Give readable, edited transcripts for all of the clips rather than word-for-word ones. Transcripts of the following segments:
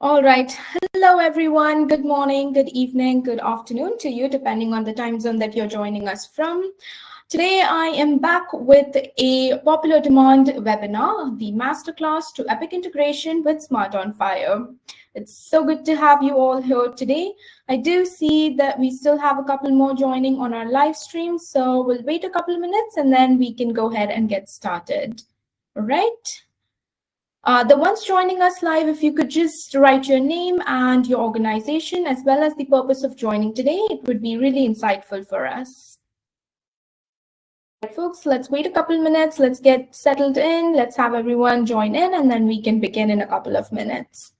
All right. Hello, everyone. Good morning, good evening, good afternoon to you, depending on the time zone that you're joining us from. Today, I am back with a popular demand webinar, the Masterclass to Epic Integration with Smart on FHIR. It's so good to have you all here today. I do see that we still have a couple more joining on our live stream, so we'll wait a couple of minutes and then we can go ahead and get started. All right. The ones joining us live, if you could just write your name and your organization, as well as the purpose of joining today, it would be really insightful for us. Right, folks, let's wait a couple minutes. Let's get settled in. Let's have everyone join in, and then we can begin in a couple of minutes.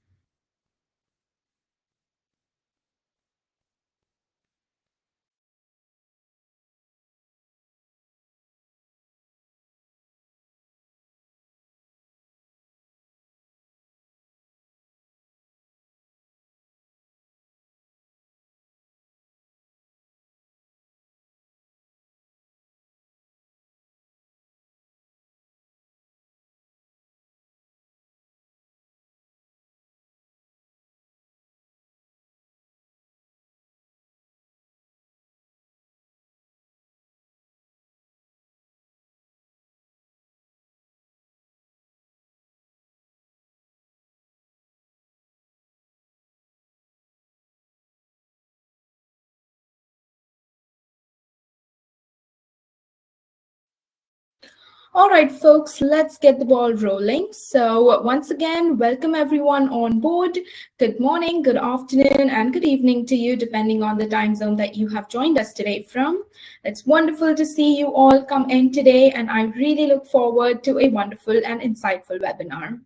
All right, folks, let's get the ball rolling. So once again, welcome everyone on board. Good morning, good afternoon, and good evening to you, depending on the time zone that you have joined us today from. It's wonderful to see you all come in today, and I really look forward to a wonderful and insightful webinar.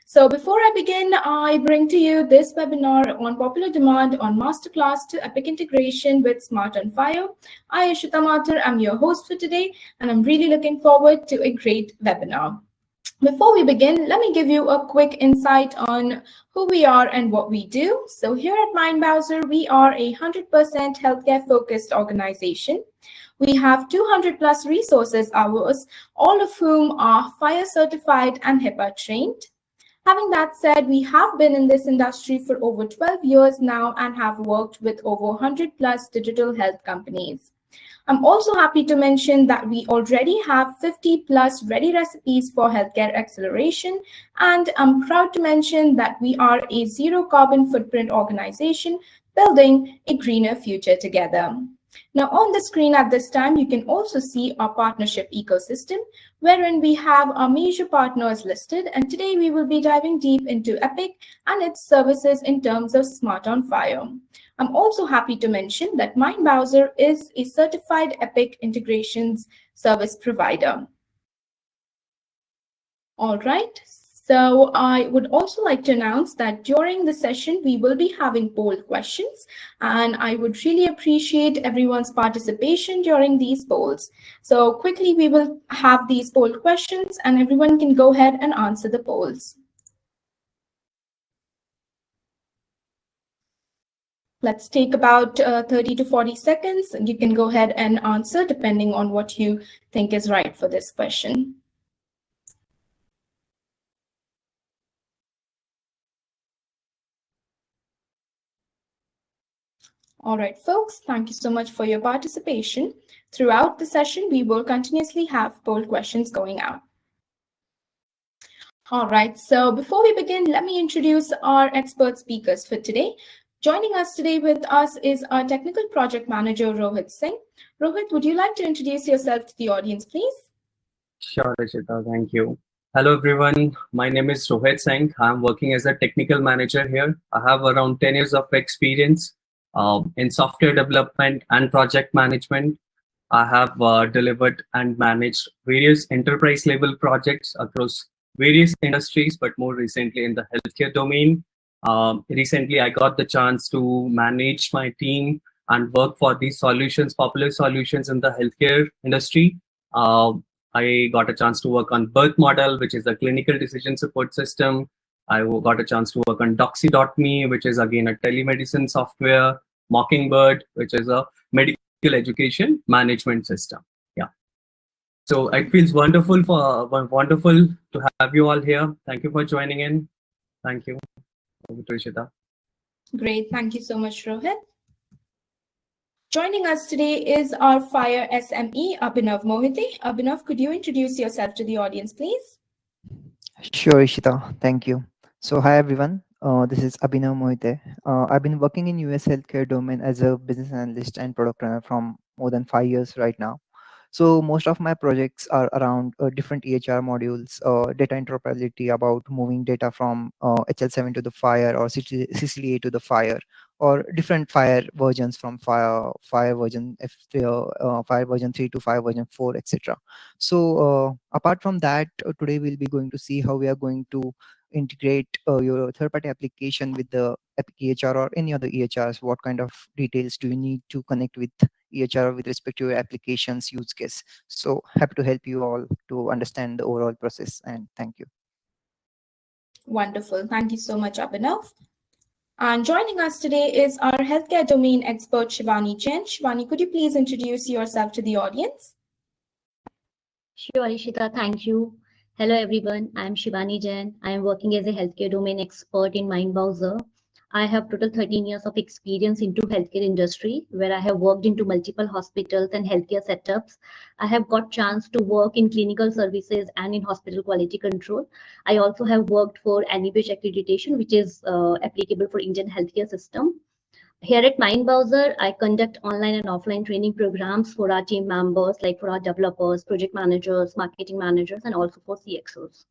So before I begin, I bring to you this webinar on popular demand on Masterclass to Epic Integration with Smart on FHIR. I, Ishita Mathur, am your host for today, and I'm really looking forward to a great webinar. Before we begin, let me give you a quick insight on who we are and what we do. So here at Mindbrowser, we are a 100% healthcare-focused organization. We have 200 plus resources hours, all of whom are FHIR certified and HIPAA trained. Having that said, we have been in this industry for over 12 years now and have worked with over 100 plus digital health companies. I'm also happy to mention that we already have 50 plus ready recipes for healthcare acceleration, and I'm proud to mention that we are a zero carbon footprint organization building a greener future together. Now on the screen at this time, you can also see our partnership ecosystem, wherein we have our major partners listed, and today we will be diving deep into Epic and its services in terms of Smart on FHIR. I'm also happy to mention that Mindbrowser is a certified Epic integrations service provider. All right. So I would also like to announce that during the session, we will be having poll questions, and I would really appreciate everyone's participation during these polls. So quickly, we will have these poll questions, and everyone can go ahead and answer the polls. Let's take about 30 to 40 seconds. You can go ahead and answer depending on what you think is right for this question. All right, folks, thank you so much for your participation. Throughout the session, we will continuously have poll questions going out. All right, so before we begin, let me introduce our expert speakers for today. Joining us today with us is our technical project manager, Rohit Singh. Rohit, would you like to introduce yourself to the audience, please? Sure, Rishita, thank you. Hello, everyone. My name is Rohit Singh. I'm working as a technical manager here. I have around 10 years of experience in software development and project management. I have delivered and managed various enterprise level projects across various industries, but more recently in the healthcare domain. Recently, I got the chance to manage my team and work for these solutions, popular solutions in the healthcare industry. I got a chance to work on Birth Model, which is a clinical decision support system. I got a chance to work on Doxy.me, which is again a telemedicine software, Mockingbird, which is a medical education management system. Yeah. So it feels wonderful to have you all here. Thank you for joining in. Thank you. Over to Ishita. Great. Thank you so much, Rohit. Joining us today is our FHIR SME, Abhinav Mohite. Abhinav, could you introduce yourself to the audience, please? Sure, Ishita. Thank you. So, hi everyone. This is Abhinav Mohite. I've been working in US healthcare domain as a business analyst and product owner from more than 5 years right now. So most of my projects are around different EHR modules, data interoperability about moving data from HL7 to the FHIR or CCLA to the FHIR, or different FHIR versions from FHIR version FHIR version 3 to FHIR version 4, etc. So apart from that, today we'll be going to see how we are going to integrate your third-party application with the Epic EHR or any other EHRs. What kind of details do you need to connect with EHR with respect to your application's use case? So happy to help you all to understand the overall process, and thank you. Wonderful. Thank you so much, Abhinav. And joining us today is our healthcare domain expert, Shivani Jain. Shivani, could you please introduce yourself to the audience? Sure, Ishita, thank you. Hello, everyone. I'm Shivani Jain. I am working as a healthcare domain expert in Mind Browser. I have total 13 years of experience into healthcare industry, where I have worked into multiple hospitals and healthcare setups. I have got chance to work in clinical services and in hospital quality control. I also have worked for AnyBridge accreditation, which is applicable for Indian healthcare system. Here at Mind Browser, I conduct online and offline training programs for our team members, like for our developers, project managers, marketing managers, and also for CXOs.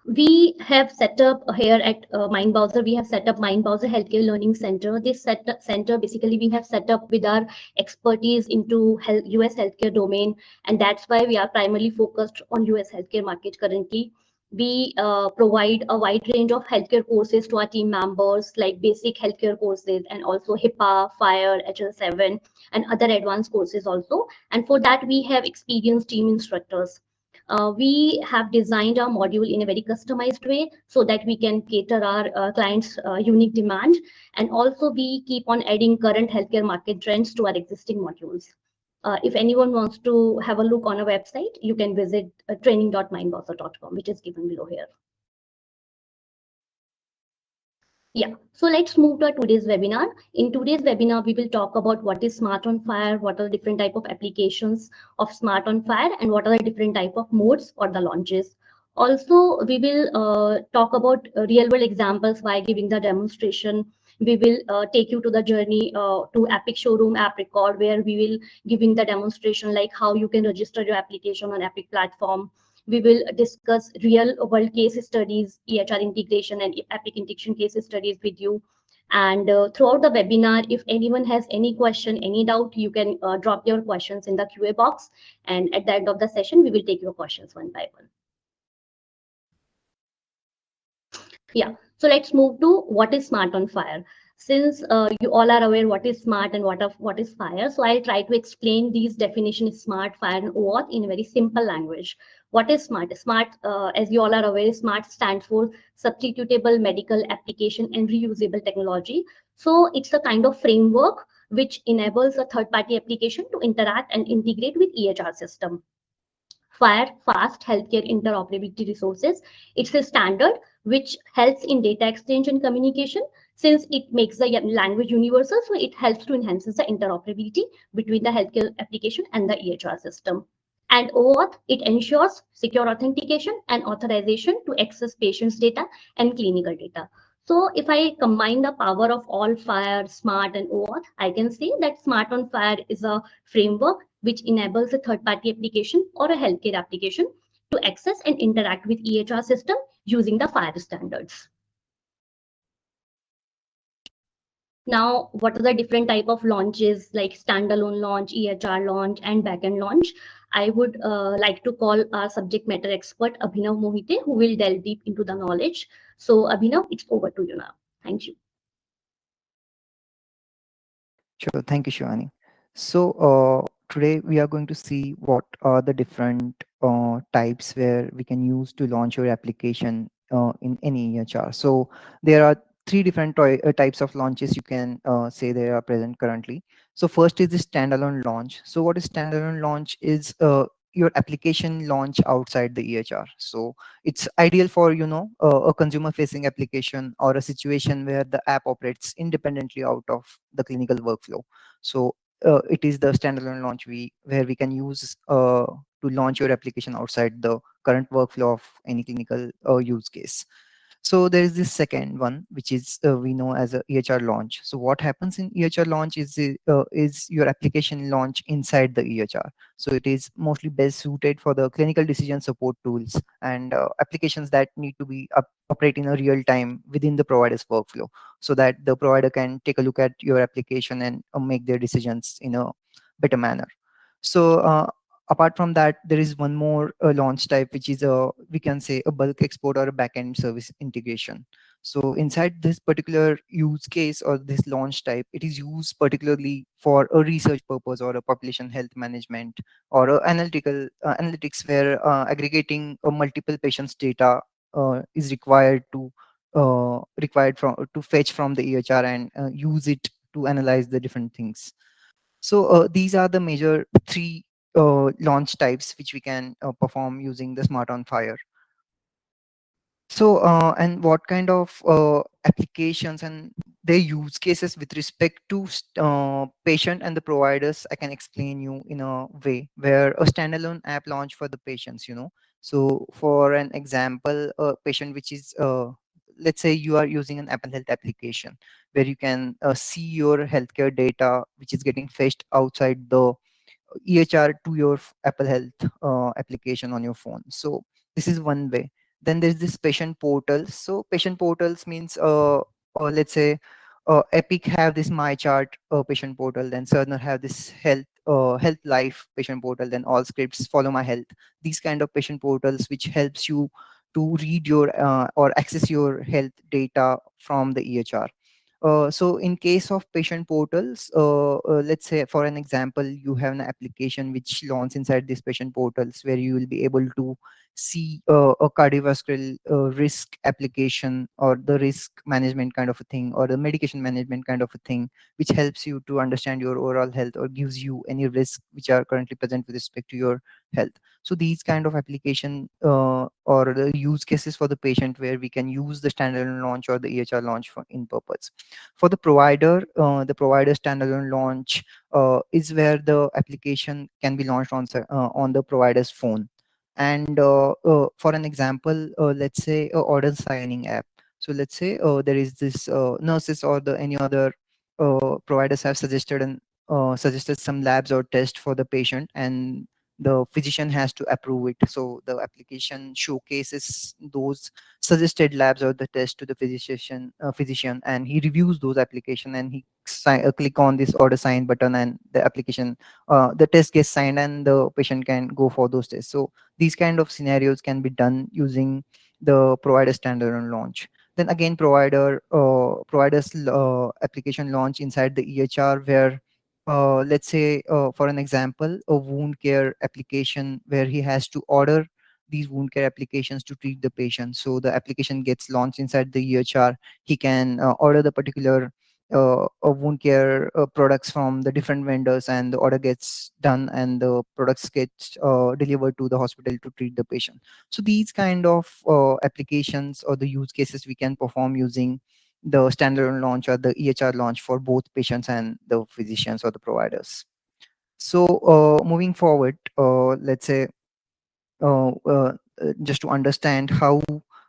We have set up here at Mind Browser, we have set up Mind Browser Healthcare Learning Center. This center, basically, we have set up with our expertise into US healthcare domain, and that's why we are primarily focused on US healthcare market currently. We provide a wide range of healthcare courses to our team members, like basic healthcare courses and also HIPAA, FHIR, HL7, and other advanced courses also. And for that, we have experienced team instructors. We have designed our module in a very customized way so that we can cater our clients' unique demand. And also we keep on adding current healthcare market trends to our existing modules. If anyone wants to have a look on our website, you can visit training.mindbrowser.com, which is given below here. Yeah, so let's move to today's webinar. In today's webinar, we will talk about what is Smart on FHIR, what are the different type of applications of Smart on FHIR, and what are the different type of modes or the launches. Also, we will talk about real-world examples by giving the demonstration. We will take you to the journey to Epic Showroom app record, where we will giving the demonstration like how you can register your application on Epic platform. We will discuss real world case studies, EHR integration and Epic integration case studies with you. And throughout the webinar, if anyone has any question, any doubt, you can drop your questions in the QA box. And at the end of the session, we will take your questions one by one. Yeah, so let's move to what is Smart on FHIR. Since you all are aware what is smart and what is FHIR, so I'll try to explain these definitions smart, FHIR, and OAuth in a very simple language. What is smart? Smart, as you all are aware, smart stands for substitutable medical application and reusable technology. So it's a kind of framework which enables a third-party application to interact and integrate with EHR system. FHIR, fast healthcare interoperability resources. It's a standard which helps in data exchange and communication, since it makes the language universal, so it helps to enhance the interoperability between the healthcare application and the EHR system. And OAuth, it ensures secure authentication and authorization to access patients' data and clinical data. So if I combine the power of all FHIR, Smart, and OAuth, I can say that Smart on FHIR is a framework which enables a third-party application or a healthcare application to access and interact with EHR system using the FHIR standards. Now, what are the different type of launches like standalone launch, EHR launch, and backend launch? I would like to call our subject matter expert, Abhinav Mohite, who will delve deep into the knowledge. So Abhinav, it's over to you now. Thank you. Sure, thank you, Shivani. So today we are going to see what are the different types where we can use to launch your application in any EHR. So there are three different types of launches you can say they are present currently. So first is the standalone launch. So what is standalone launch is your application launch outside the EHR. So it's ideal for, a consumer facing application or a situation where the app operates independently out of the clinical workflow. So it is the standalone launch where we can use to launch your application outside the current workflow of any clinical use case. So there is this second one, which is we know as a EHR launch. So what happens in EHR launch is your application launch inside the EHR. So it is mostly best suited for the clinical decision support tools and applications that need to be operate in a real time within the provider's workflow, so that the provider can take a look at your application and make their decisions in a better manner. So apart from that, there is one more launch type, which is a, we can say, a bulk export or a backend service integration. So inside this particular use case or this launch type, it is used particularly for a research purpose or a population health management or a analytical analytics, where aggregating multiple patients data is required from to fetch from the EHR and use it to analyze the different things. So these are the major three launch types which we can perform using the Smart on FHIR. So and what kind of applications and their use cases with respect to patient and the providers, I can explain you in a way where a standalone app launch for the patients. So for an example, a patient which is let's say you are using an Apple Health application where you can see your healthcare data which is getting fetched outside the EHR to your Apple Health application on your phone. So this is one way. Then there's this patient portal. So patient portals means, let's say, Epic have this My Chart patient portal. Then Cerner have this Health Life patient portal. Then All Scripts Follow My Health. These kind of patient portals which helps you to read your or access your health data from the EHR. So in case of patient portals, let's say for an example, you have an application which launches inside these patient portals where you will be able to see a cardiovascular risk application or the risk management kind of a thing or the medication management kind of a thing, which helps you to understand your overall health or gives you any risks which are currently present with respect to your health. So these kind of application or the use cases for the patient where we can use the standalone launch or the EHR launch for in purpose. For the provider standalone launch is where the application can be launched on the provider's phone. And for an example, let's say a order signing app. So let's say there is this nurses or the any other providers have suggested some labs or tests for the patient, and the physician has to approve it. So the application showcases those suggested labs or the test to the physician, and he reviews those application, and he click on this order sign button, and the application the test gets signed and the patient can go for those tests. So these kind of scenarios can be done using the provider standalone launch. Then again, providers application launch inside the EHR, where let's say for an example, a wound care application where he has to order these wound care applications to treat the patient. So the application gets launched inside the EHR. He can order the particular wound care products from the different vendors, and the order gets done and the products get delivered to the hospital to treat the patient. So these kind of applications or the use cases we can perform using the standalone launch or the EHR launch for both patients and the physicians or the providers. So moving forward, let's say just to understand how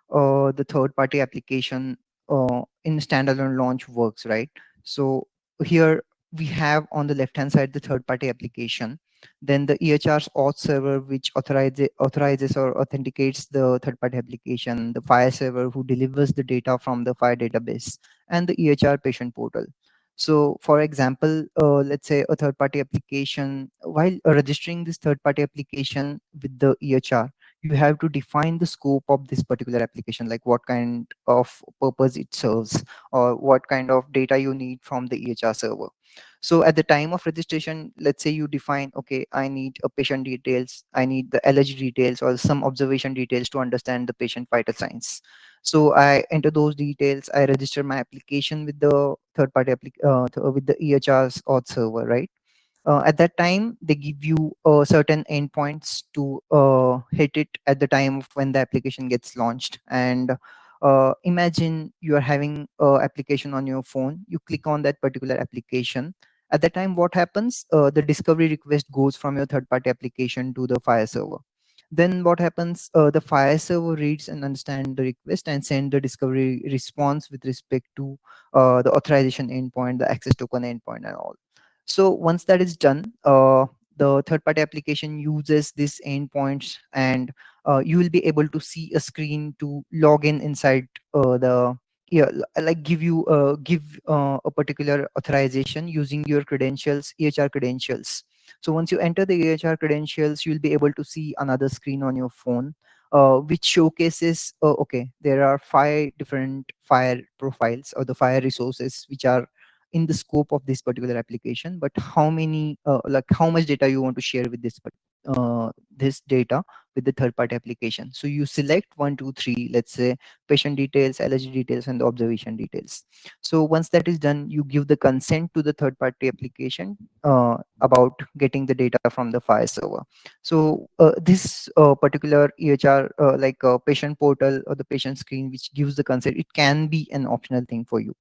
the third party application in standalone launch works, right? So here we have on the left hand side the third party application, then the EHR's auth server which authorizes or authenticates the third party application, the FHIR server who delivers the data from the FHIR database, and the EHR patient portal. So for example, let's say a third party application, while registering this third party application with the EHR, you have to define the scope of this particular application, like what kind of purpose it serves or what kind of data you need from the EHR server. So at the time of registration, let's say you define, okay, I need a patient details, I need the allergy details or some observation details to understand the patient vital signs. So I enter those details, I register my application with the third party with the EHR's auth server, right? At that time, they give you certain endpoints to hit it at the time of when the application gets launched. And imagine you are having an application on your phone. You click on that particular application. At that time, what happens? The discovery request goes from your third-party application to the FHIR server. Then what happens? The FHIR server reads and understands the request and send the discovery response with respect to the authorization endpoint, the access token endpoint, and all. So once that is done, the third-party application uses these endpoints, and you will be able to see a screen to log in inside the yeah, like give a particular authorization using your credentials, EHR credentials. So once you enter the EHR credentials, you'll be able to see another screen on your phone, which showcases, okay, there are 5 different FHIR profiles or the FHIR resources which are in the scope of this particular application, but how many, like how much data you want to share with this data with the third party application. So you select 1, 2, 3, let's say patient details, allergy details, and the observation details. So once that is done, you give the consent to the third party application about getting the data from the FHIR server. So this particular EHR, patient portal or the patient screen, which gives the consent, it can be an optional thing for you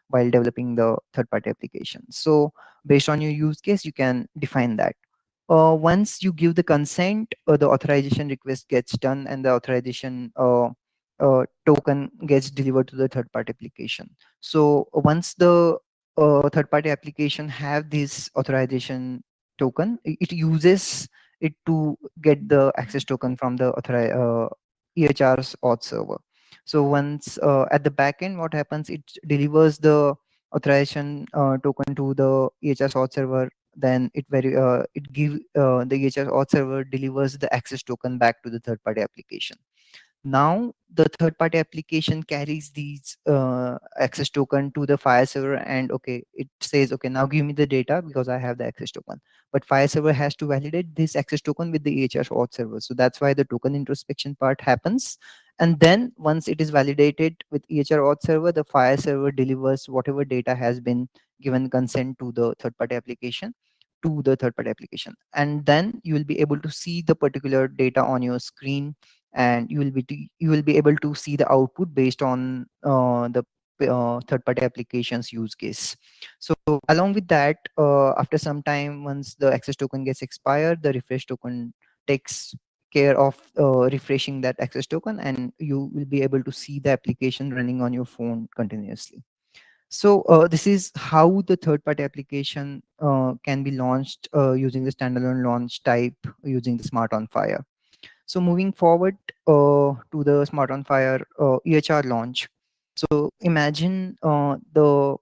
while developing the third-party application. So based on your use case, you can define that. Once you give the consent, the authorization request gets done, and the authorization token gets delivered to the third-party application. So once the third-party application have this authorization token, it uses it to get the access token from the EHR's auth server. So once at the backend, what happens? It delivers the authorization token to the EHS auth server. Then it give the EHS auth server delivers the access token back to the third party application. Now the third party application carries these access token to the FHIR server, and okay, it says, okay, now give me the data because I have the access token. But FHIR server has to validate this access token with the EHR auth server. So that's why the token introspection part happens. And then once it is validated with EHR auth server, the FHIR server delivers whatever data has been given consent to the third party application to the third party application. And then you will be able to see the particular data on your screen, and you will be able to see the output based on the third party applications use case. So along with that, after some time, once the access token gets expired, the refresh token takes care of refreshing that access token, and you will be able to see the application running on your phone continuously. So this is how the third party application can be launched using the standalone launch type using the smart on FHIR. So moving forward to the Smart on FHIR EHR launch. So imagine the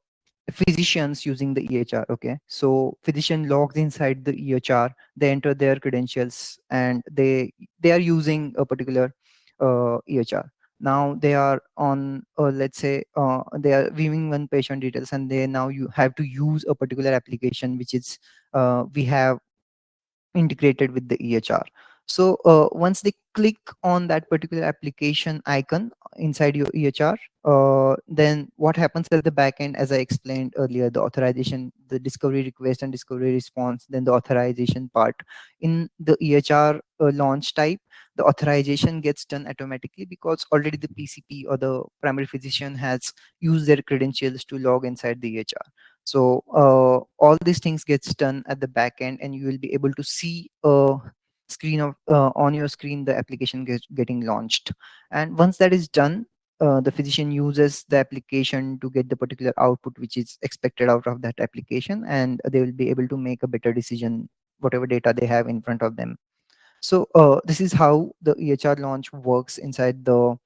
physicians using the EHR. Okay, so physician logs inside the EHR, they enter their credentials, and they are using a particular EHR. Now they are on, let's say, they are viewing one patient details, and they now you have to use a particular application which is we have integrated with the EHR. So once they click on that particular application icon inside your EHR, then what happens at the backend, as I explained earlier, the authorization, the discovery request and discovery response, then the authorization part. In the EHR launch type, the authorization gets done automatically because already the PCP or the primary physician has used their credentials to log inside the EHR. So all these things gets done at the back end, and you will be able to see a screen of on your screen the application getting launched. And once that is done, the physician uses the application to get the particular output which is expected out of that application, and they will be able to make a better decision whatever data they have in front of them. So this is how the EHR launch works inside the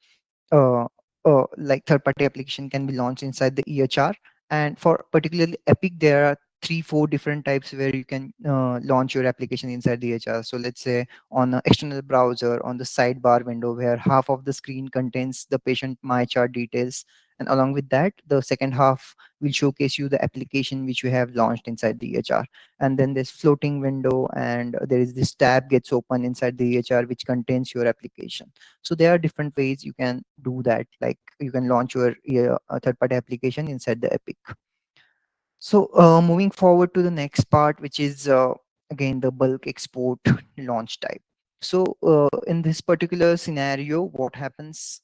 like third party application can be launched inside the EHR. And for particularly Epic, there are 3 4 different types where you can launch your application inside the EHR. So let's say on an external browser, on the sidebar window where half of the screen contains the patient my chart details, and along with that the second half will showcase you the application which you have launched inside the EHR. And then this floating window, and there is this tab gets open inside the EHR which contains your application. So there are different ways you can do that, like you can launch your third party application inside the Epic. So moving forward to the next part, which is again the bulk export launch type. So in this particular scenario, what happens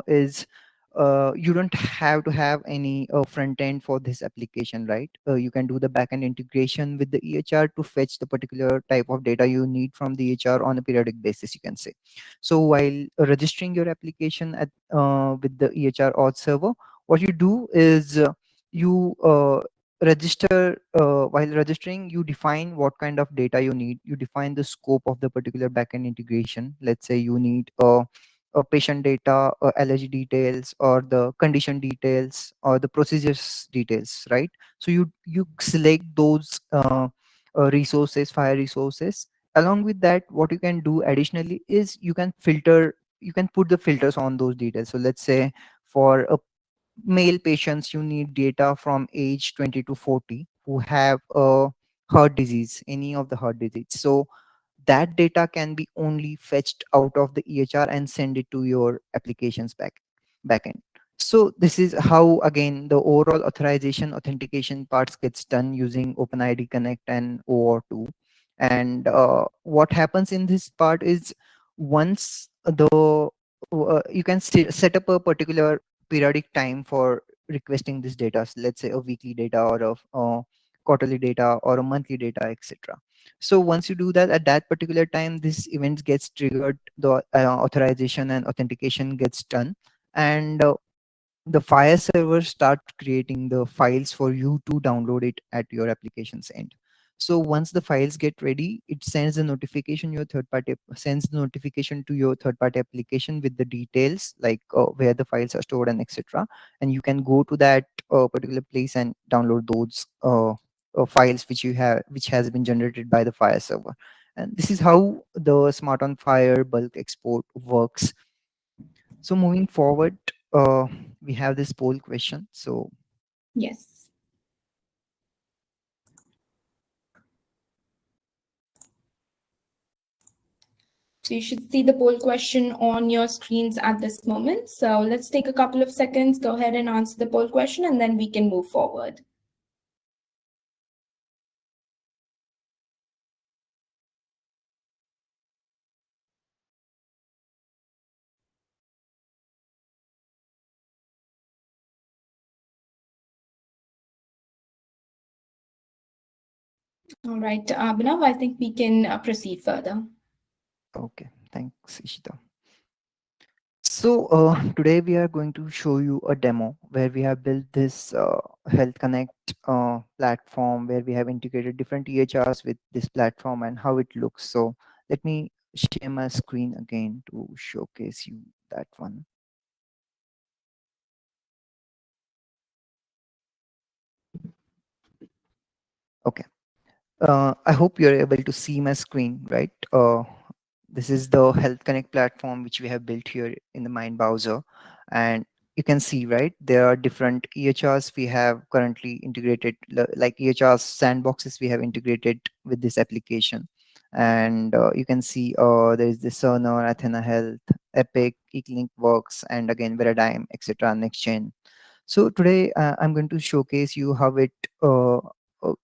is you don't have to have any front end for this application, right? You can do the backend integration with the EHR to fetch the particular type of data you need from the EHR on a periodic basis, you can say. So while registering your application at with the EHR auth server, what you do is you register while registering, you define what kind of data you need. You define the scope of the particular backend integration. Let's say you need a patient data, allergy details, or the condition details, or the procedures details, right? So you select those resources, FHIR resources. Along with that, what you can do additionally is you can filter, you can put the filters on those details. So let's say for a male patients, you need data from age 20 to 40 who have a heart disease, any of the heart disease. So that data can be only fetched out of the EHR and send it to your applications backend. So this is how again the overall authorization authentication parts gets done using OpenID Connect and OAuth2. And what happens in this part is once the you can set up a particular periodic time for requesting this data. So let's say a weekly data or a quarterly data or a monthly data, etc. So once you do that at that particular time, this event gets triggered, the authorization and authentication gets done, and the FHIR server start creating the files for you to download it at your application's end. So once the files get ready, it sends the notification your third party sends the notification to your third party application with the details like where the files are stored and etc. And you can go to that particular place and download those files which you have, which has been generated by the FHIR server. And this is how the Smart on FHIR bulk export works. So moving forward, we have this poll question. So Yes. So you should see the poll question on your screens at this moment. So let's take a couple of seconds, go ahead and answer the poll question, and then we can move forward. All right, Abhinav, I think we can proceed further. okay, thanks, Ishita. So today we are going to show you a demo where we have built this Health Connect platform where we have integrated different EHRs with this platform and how it looks. So let me share my screen again to showcase you that one. Okay. I hope you're able to see my screen, right? This is the Health Connect platform which we have built here in the Mind browser. And you can see, right, there are different EHRs we have currently integrated, like EHRs sandboxes we have integrated with this application. And you can see there is the Cerner, Athena Health, Epic, eClinic Works, and again, Veradigm, etc., NextGen. So today I'm going to showcase you how it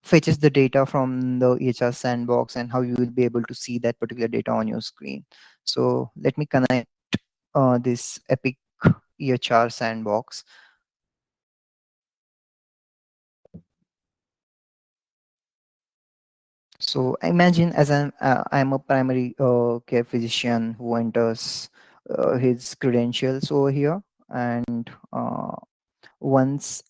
fetches the data from the EHR sandbox and how you will be able to see that particular data on your screen. So let me connect this Epic EHR sandbox. So imagine as I'm a primary care physician who enters his credentials over here, and once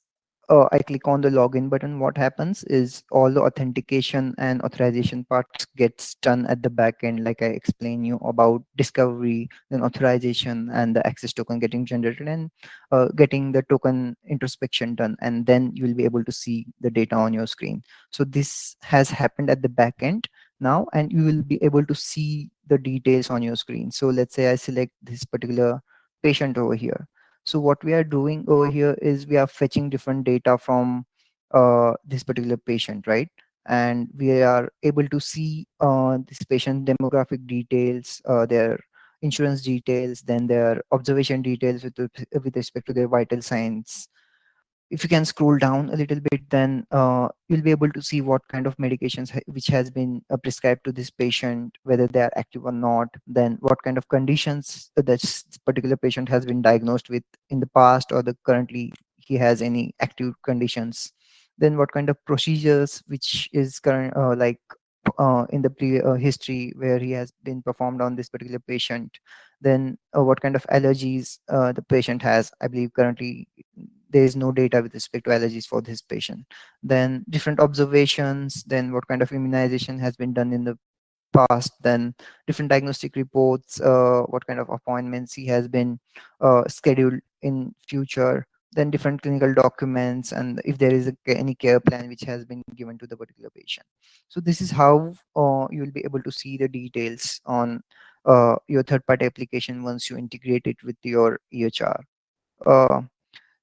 I click on the login button, what happens is all the authentication and authorization parts gets done at the back end, like I explained you about discovery, then authorization, and the access token getting generated, and getting the token introspection done, and then you will be able to see the data on your screen. So this has happened at the back end now, and you will be able to see the details on your screen. So let's say I select this particular patient over here. So what we are doing over here is we are fetching different data from this particular patient, right? And we are able to see this patient demographic details, their insurance details, then their observation details with respect to their vital signs. if you can scroll down a little bit, then you'll be able to see what kind of medications which has been prescribed to this patient, whether they are active or not, then what kind of conditions this particular patient has been diagnosed with in the past, or the currently he has any active conditions, then what kind of procedures which is current in the history where he has been performed on this particular patient, then what kind of allergies the patient has. I believe currently there is no data with respect to allergies for this patient. Then different observations, then what kind of immunization has been done in the past, then different diagnostic reports, what kind of appointments he has been scheduled in future, then different clinical documents, and if there is any care plan which has been given to the particular patient. So this is how you will be able to see the details on your third party application once you integrate it with your EHR. uh,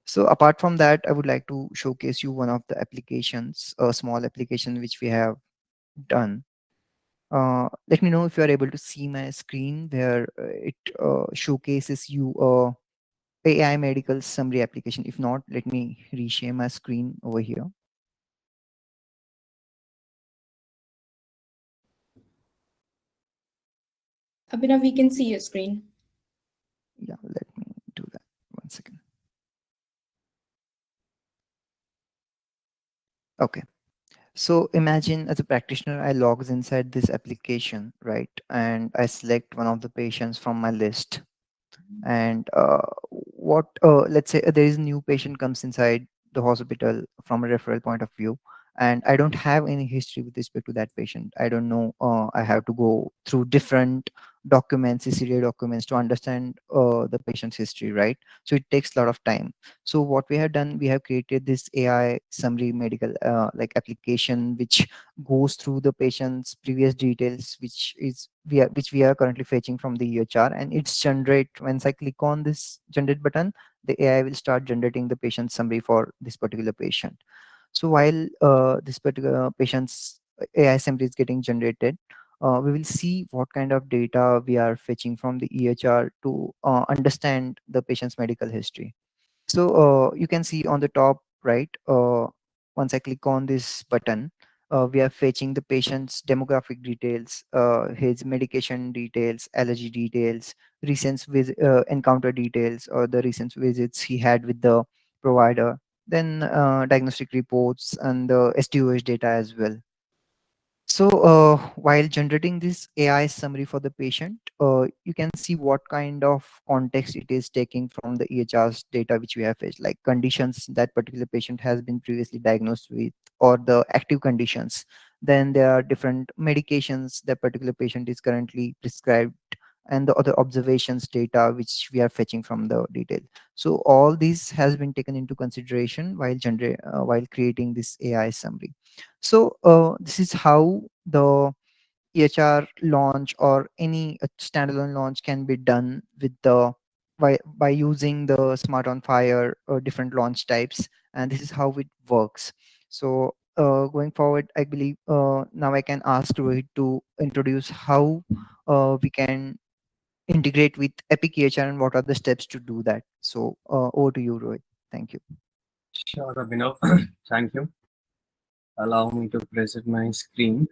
so apart from that, I would like to showcase you one of the applications, a small application which we have done. Let me know if you are able to see my screen where it showcases you a AI medical summary application. If not, let me reshare my screen over here. Abhinav, we can see your screen. Yeah, let me do that. One second. Okay. So imagine as a practitioner, I logs inside this application, right? And I select one of the patients from my list. And let's say there is a new patient comes inside the hospital from a referral point of view, and I don't have any history with respect to that patient. I don't know, I have to go through different documents, CCDA documents, to understand the patient's history, right? So it takes a lot of time. So what we have done, we have created this AI summary medical application which goes through the patient's previous details, which we are currently fetching from the EHR, and it's generate. Once I click on this generate button, the AI will start generating the patient summary for this particular patient. So while this particular patient's AI summary is getting generated, we will see what kind of data we are fetching from the EHR to understand the patient's medical history. So you can see on the top right, once I click on this button, we are fetching the patient's demographic details, his medication details, allergy details, recent encounter details, or the recent visits he had with the provider, then diagnostic reports and the SDOH data as well. So while generating this AI summary for the patient, you can see what kind of context it is taking from the EHR's data which we have fetched, like conditions that particular patient has been previously diagnosed with, or the active conditions. Then there are different medications that particular patient is currently prescribed, and the other observations data which we are fetching from the detail. So all this has been taken into consideration while creating this AI summary. So this is how the EHR launch or any standalone launch can be done with the by using the Smart on FHIR or different launch types, and this is how it works. So going forward, I believe now I can ask Rohit to introduce how we can integrate with Epic EHR and what are the steps to do that. So over to you, Rohit. Thank you. Sure, Abhinav. Thank you. Allow me to present my screen.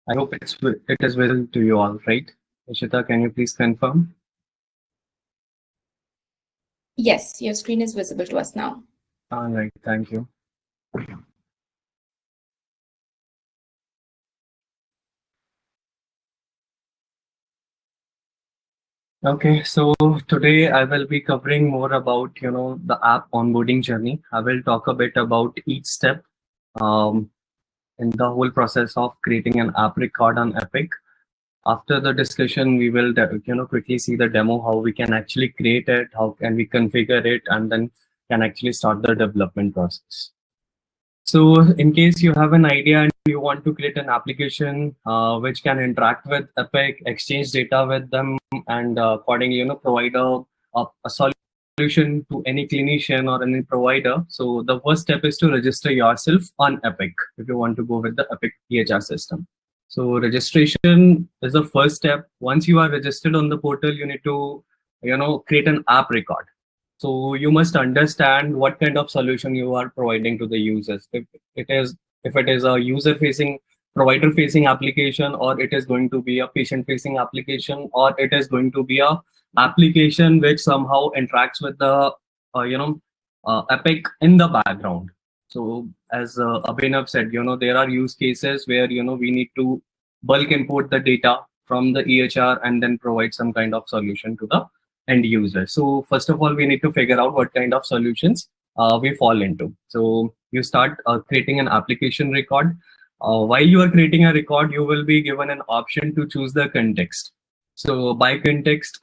I hope it is visible to you all, right? Ishita, can you please confirm? Yes, your screen is visible to us now. All right, thank you. Okay, so today I will be covering more about, the app onboarding journey. I will talk a bit about each step um, in the whole process of creating an app record on Epic. After the discussion, we will, quickly see the demo, how we can actually create it, how can we configure it, and then can actually start the development process. So in case you have an idea and you want to create an application which can interact with Epic, exchange data with them, and accordingly, provide a solution solution to any clinician or any provider, so the first step is to register yourself on Epic if you want to go with the Epic EHR system. So registration is the first step. Once you are registered on the portal, you need to, create an app record. So you must understand what kind of solution you are providing to the users. If it is a user-facing, provider-facing application, or it is going to be a patient-facing application, or it is going to be a application which somehow interacts with the Epic in the background. So as Abhinav said, there are use cases where we need to bulk import the data from the EHR and then provide some kind of solution to the end user. So first of all, we need to figure out what kind of solutions we fall into. So you start creating an application record. While you are creating a record, you will be given an option to choose the context. So by context,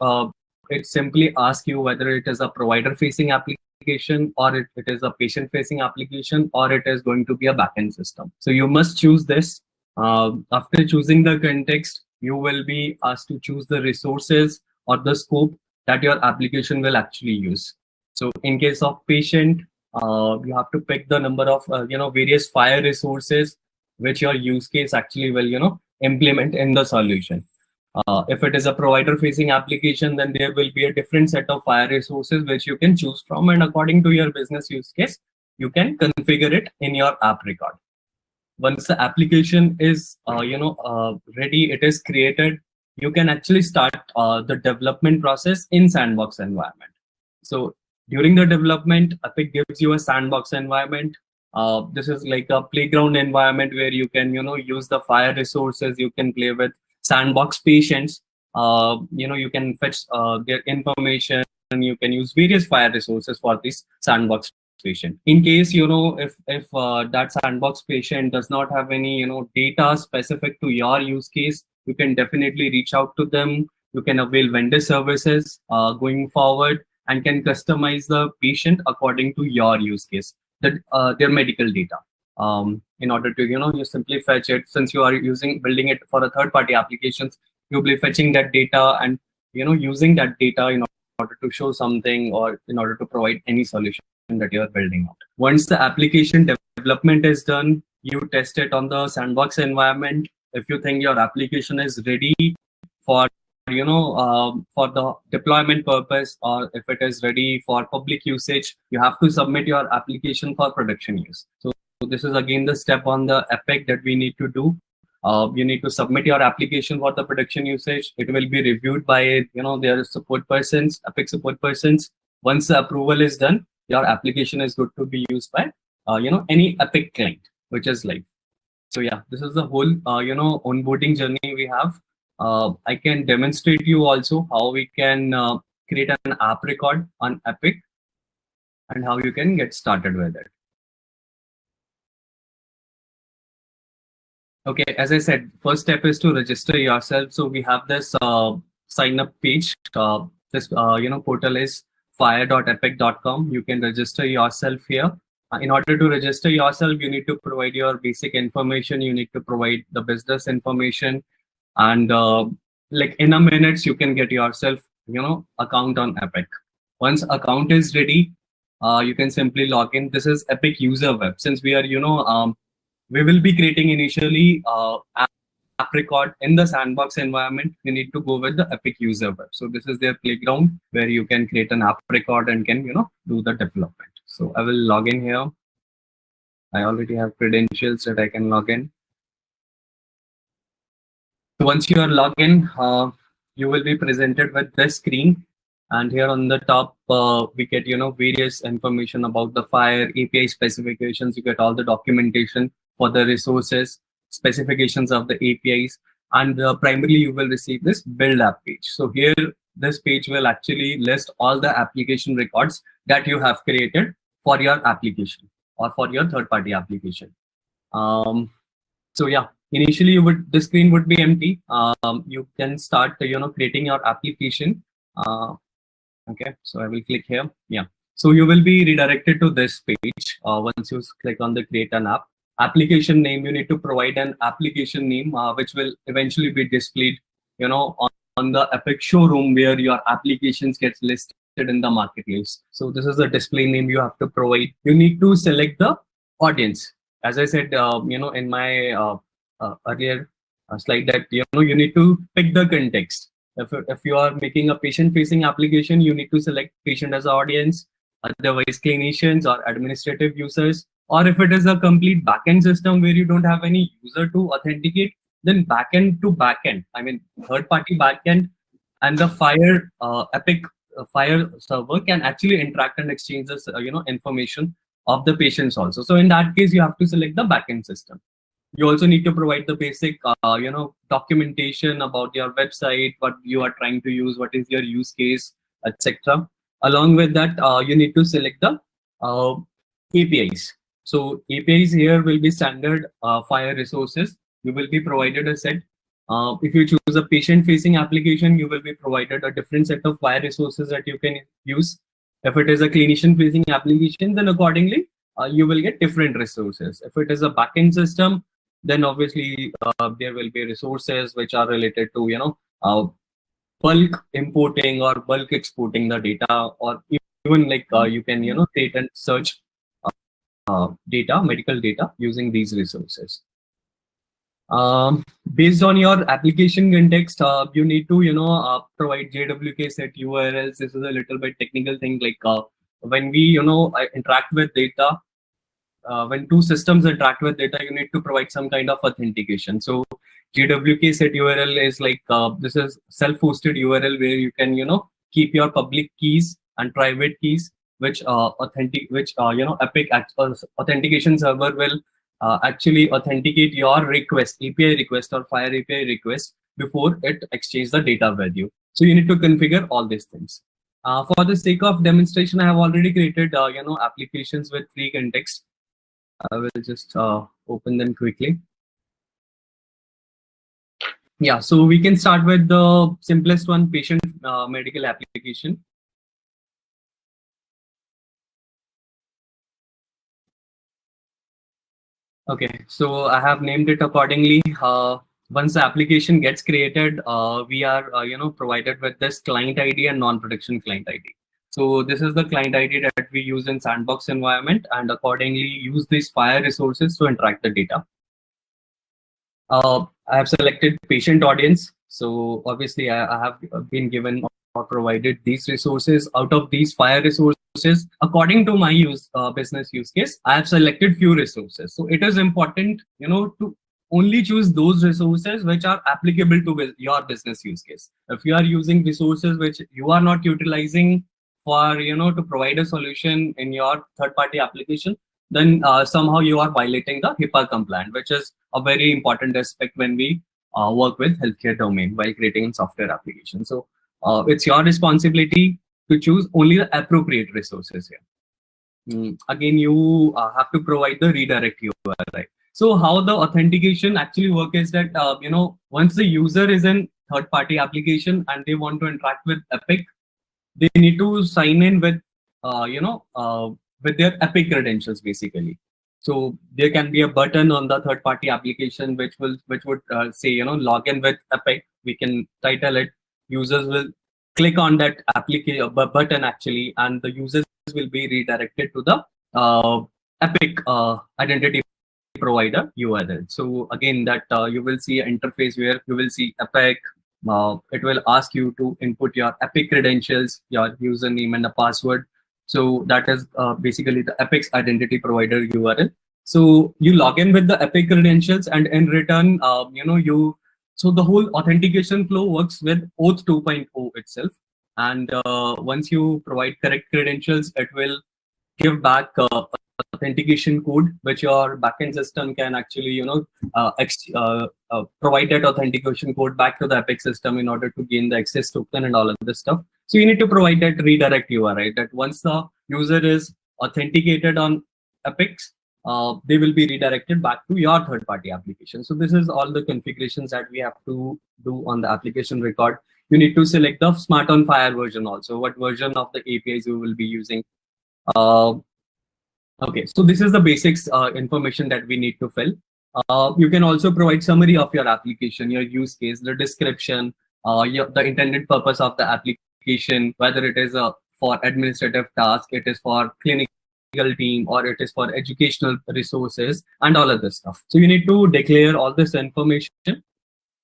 it simply asks you whether it is a provider-facing application, or it is a patient-facing application, or it is going to be a backend system. So you must choose this. After choosing the context, you will be asked to choose the resources or the scope that your application will actually use. So in case of patient, you have to pick the number of various FHIR resources which your use case actually will implement in the solution. If it is a provider-facing application, then there will be a different set of FHIR resources which you can choose from, and according to your business use case, you can configure it in your app record. Once the application is ready, it is created, you can actually start the development process in Sandbox environment. So during the development, Epic gives you a Sandbox environment. This is like a playground environment where you can use the FHIR resources, you can play with Sandbox patients, you can fetch their information, and you can use various FHIR resources for this Sandbox patient. In case if that Sandbox patient does not have any data specific to your use case, you can definitely reach out to them. You can avail vendor services going forward, and can customize the patient according to your use case, that their medical data. In order to you simply fetch it, since you are building it for a third-party applications, you'll be fetching that data and using that data in order to show something, or in order to provide any solution that you are building out. Once the application development is done, you test it on the Sandbox environment. If you think your application is ready for for the deployment purpose, or if it is ready for public usage, you have to submit your application for production use. So this is again the step on the Epic that we need to do. You need to submit your application for the production usage. It will be reviewed by their support persons, Epic support persons. Once the approval is done, your application is good to be used by any Epic client which is live. So yeah, this is the whole onboarding journey we have. I can demonstrate you also how we can create an app record on Epic and how you can get started with it. Okay, as I said, first step is to register yourself. So we have this sign up page. This portal is FHIR.epic.com. You can register yourself here. In order to register yourself, you need to provide your basic information. You need to provide the business information, and like in a minute, you can get yourself account on Epic. Once account is ready, you can simply log in. This is Epic UserWeb. Since we are we will be creating initially app record in the Sandbox environment, you need to go with the Epic UserWeb. So this is their playground where you can create an app record and can do the development. So I will log in here. I already have credentials that I can log in. So once you are logged in, you will be presented with this screen. And here on the top, we get various information about the FHIR API specifications. You get all the documentation for the resources, specifications of the APIs, and primarily you will receive this build app page. So here, this page will actually list all the application records that you have created for your application or for your third-party application. So yeah, initially the screen would be empty. You can start creating your application. Okay, so I will click here. Yeah, so you will be redirected to this page once you click on the create an app. Application name, you need to provide an application name which will eventually be displayed on the Epic Showroom, where your applications gets listed in the marketplace. So this is the display name you have to provide. You need to select the audience. As I said, in my earlier slide, that you need to pick the context. If you are making a patient-facing application, you need to select patient as an audience, otherwise clinicians or administrative users. Or if it is a complete backend system where you don't have any user to authenticate, then backend to backend, I mean third-party backend and the FHIR Epic FHIR server can actually interact and exchange this information of the patients also. So in that case, you have to select the backend system. You also need to provide the basic documentation about your website, what you are trying to use, what is your use case, etc. Along with that, you need to select the APIs. So APIs here will be standard FHIR resources. You will be provided a set. If you choose a patient-facing application, you will be provided a different set of FHIR resources that you can use. If it is a clinician-facing application, then accordingly, you will get different resources. If it is a backend system, then obviously there will be resources which are related to bulk importing or bulk exporting the data, or even like you can create and search medical data using these resources. Based on your application context, you need to provide JWK set URLs. This is a little bit technical thing, like when we interact with data. When two systems interact with data, you need to provide some kind of authentication. So JWK set URL is like this is self-hosted URL where you can keep your public keys and private keys, which Epic authentication server will actually authenticate your request, API request or FHIR API request before it exchanges the data with you. So you need to configure all these things. For the sake of demonstration, I have already created applications with 3 contexts. I will just open them quickly. Yeah, so we can start with the simplest one, patient medical application. Okay, so I have named it accordingly. Once the application gets created, we are provided with this client ID and non-production client ID. So this is the client ID that we use in Sandbox environment, and accordingly use these FHIR resources to interact the data. I have selected patient audience. So obviously I have been given or provided these resources. Out of these FHIR resources, according to my business use case, I have selected few resources. So it is important, to only choose those resources which are applicable to your business use case. If you are using resources which you are not utilizing for to provide a solution in your third-party application, then somehow you are violating the HIPAA compliant, which is a very important aspect when we work with healthcare domain while creating a software application. So it's your responsibility to choose only the appropriate resources here. Again, you have to provide the redirect URL. So how the authentication actually works is that once the user is in third-party application and they want to interact with Epic, they need to sign in with with their Epic credentials basically. So there can be a button on the third-party application which would say log in with Epic. We can title it. Users will click on that application button actually, and the users will be redirected to the Epic identity provider URL. So again, that you will see an interface where you will see Epic. It will ask you to input your Epic credentials, your username and the password. So that is basically the Epic's identity provider URL. So you log in with the Epic credentials, and in return, so the whole authentication flow works with Auth 2.0 itself. And once you provide correct credentials, it will give back authentication code, which your backend system can actually provide that authentication code back to the Epic system in order to gain the access token and all of this stuff. So you need to provide that redirect URL, that once the user is authenticated on Epics, they will be redirected back to your third-party application. So this is all the configurations that we have to do on the application record. You need to select the Smart on FHIR version also, what version of the APIs you will be using. Okay, so this is the basics information that we need to fill. You can also provide summary of your application, your use case, the description, the intended purpose of the application, whether it is a for administrative tasks, it is for clinical team, or it is for educational resources and all of this stuff. So you need to declare all this information.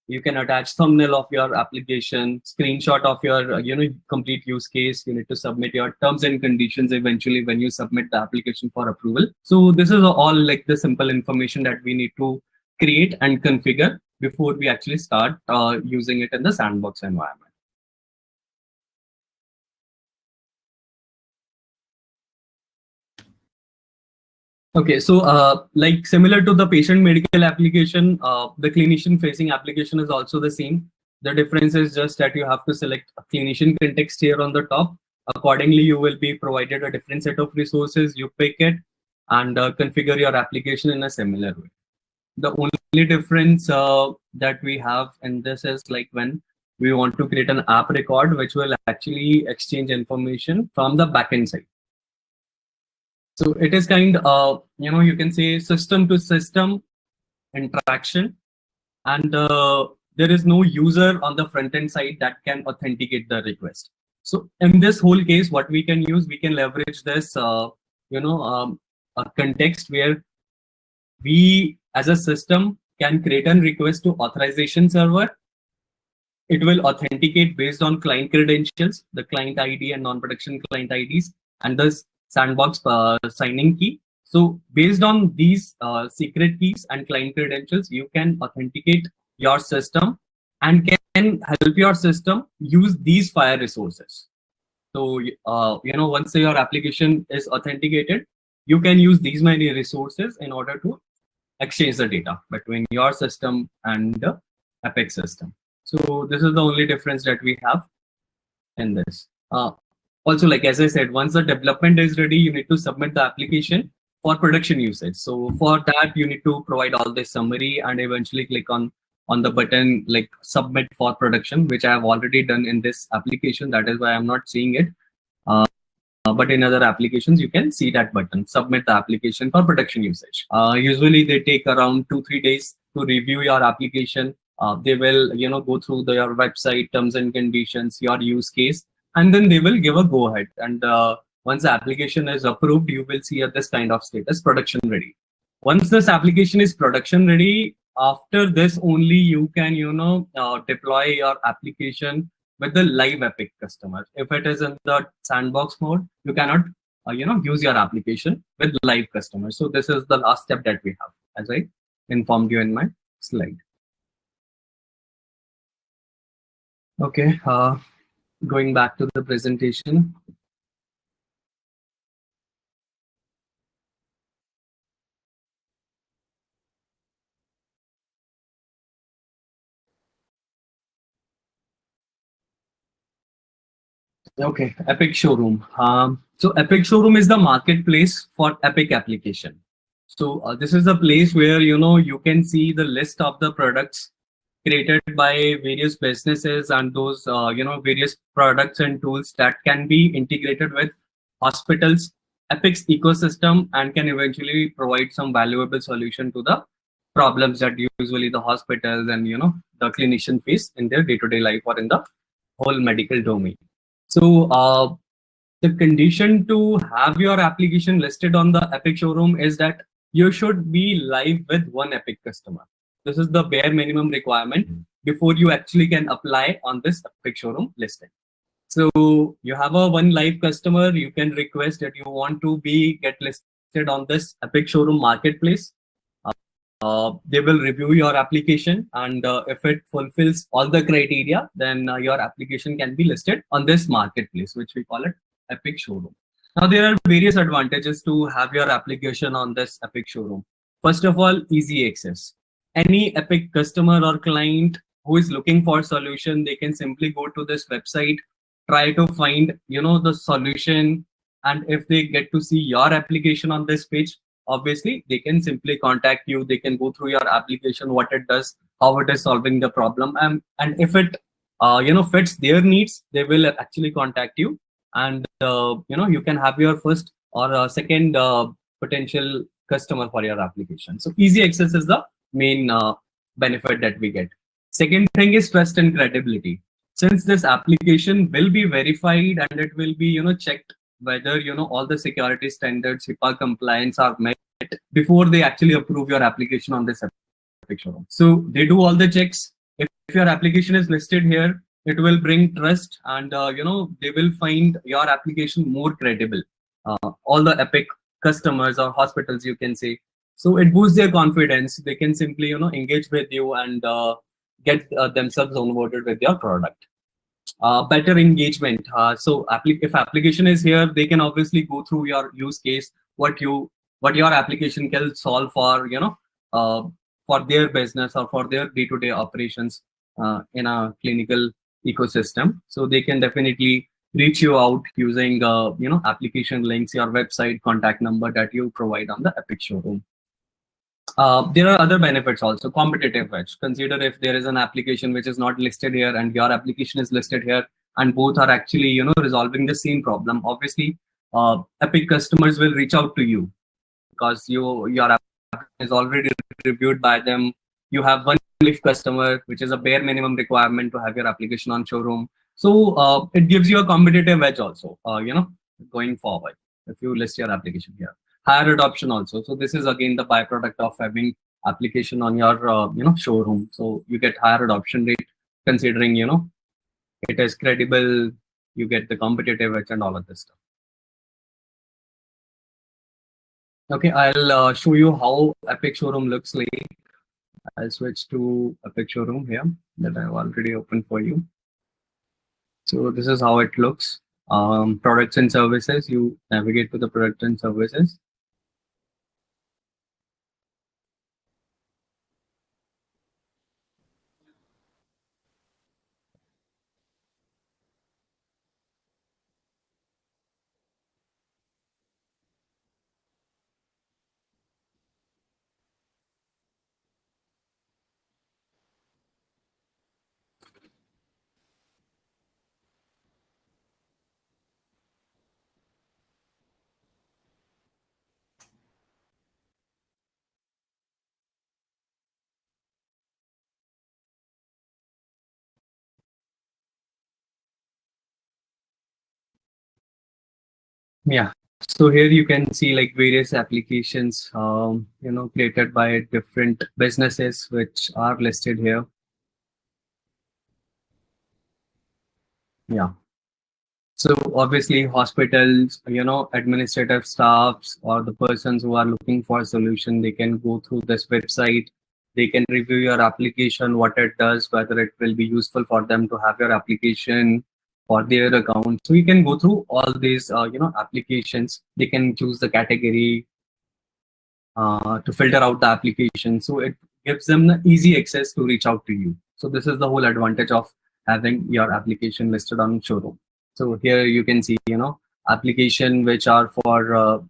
You can attach thumbnail of your application, screenshot of your complete use case. You need to submit your terms and conditions eventually when you submit the application for approval. So this is all like the simple information that we need to create and configure before we actually start using it in the Sandbox environment. Okay, so like similar to the patient medical application, the clinician facing application is also the same. The difference is just that you have to select a clinician context here on the top. Accordingly, you will be provided a different set of resources. You pick it and configure your application in a similar way. The only difference that we have in this is like when we want to create an app record, which will actually exchange information from the backend side. So it is kind of, you can say system to system interaction, and there is no user on the front end side that can authenticate the request. So in this whole case, what we can use, we can leverage this, a context where we as a system can create a request to authorization server. It will authenticate based on client credentials, the client ID and non-production client IDs, and the Sandbox signing key. So based on these secret keys and client credentials, you can authenticate your system and can help your system use these FHIR resources. So once your application is authenticated, you can use these many resources in order to exchange the data between your system and the Epic system. So this is the only difference that we have in this. Also, like as I said, once the development is ready, you need to submit the application for production usage. So for that, you need to provide all this summary and eventually click on the button like submit for production, which I have already done in this application. That is why I'm not seeing it. But in other applications, you can see that button, submit the application for production usage. Usually they take around 2-3 days to review your application. They will go through your website, terms and conditions, your use case, and then they will give a go ahead. And once the application is approved, you will see this kind of status, production ready. Once this application is production ready, after this only you can deploy your application with the live Epic customer. If it is in the Sandbox mode, you cannot use your application with live customers. So this is the last step that we have, as I informed you in my slide. Okay, going back to the presentation. Okay, Epic Showroom. So Epic Showroom is the marketplace for Epic application. So this is a place where you can see the list of the products created by various businesses and those various products and tools that can be integrated with hospitals, Epic's ecosystem, and can eventually provide some valuable solution to the problems that usually the hospitals and the clinician face in their day-to-day life or in the whole medical domain. So the condition to have your application listed on the Epic Showroom is that you should be live with one Epic customer. This is the bare minimum requirement before you actually can apply on this Epic Showroom listing. So you have one live customer, you can request that you want to get listed on this Epic Showroom marketplace. They will review your application, and if it fulfills all the criteria, then your application can be listed on this marketplace, which we call it Epic Showroom. Now, there are various advantages to have your application on this Epic Showroom. First of all, easy access. Any Epic customer or client who is looking for a solution, they can simply go to this website, try to find the solution, and if they get to see your application on this page, obviously they can simply contact you. They can go through your application, what it does, how it is solving the problem, and if it fits their needs, they will actually contact you, and you can have your first or second potential customer for your application. So easy access is the main benefit that we get. Second thing is trust and credibility. since this application will be verified and it will be, checked whether, all the security standards, HIPAA compliance are met before they actually approve your application on this Epic Showroom. So they do all the checks. If your application is listed here, it will bring trust, and they will find your application more credible. All the Epic customers or hospitals, you can say. So it boosts their confidence. They can simply engage with you and get themselves onboarded with your product. Better engagement. So if application is here, they can obviously go through your use case, what your application can solve for, for their business or for their day-to-day operations in a clinical ecosystem. So they can definitely reach you out using application links, your website, contact number that you provide on the Epic Showroom. There are other benefits also. Competitive edge. Consider if there is an application which is not listed here and your application is listed here, and both are actually resolving the same problem. Obviously, Epic customers will reach out to you because your application is already reviewed by them. You have one if customer, which is a bare minimum requirement to have your application on Showroom. So it gives you a competitive edge also. Going forward, if you list your application here. Higher adoption also. So this is again the byproduct of having application on your Showroom. So you get higher adoption rate considering it is credible. You get the competitive edge and all of this stuff. Okay, I'll show you how Epic Showroom looks like. I'll switch to Epic Showroom here that I've already opened for you. So this is how it looks. Products and services. You navigate to the product and services. Yeah, so here you can see like various applications, created by different businesses which are listed here. Yeah. So obviously hospitals, administrative staffs or the persons who are looking for a solution, they can go through this website. They can review your application, what it does, whether it will be useful for them to have your application for their account. So you can go through all these, applications. They can choose the category to filter out the application. So it gives them the easy access to reach out to you. So this is the whole advantage of having your application listed on Showroom. So here you can see, application which are for,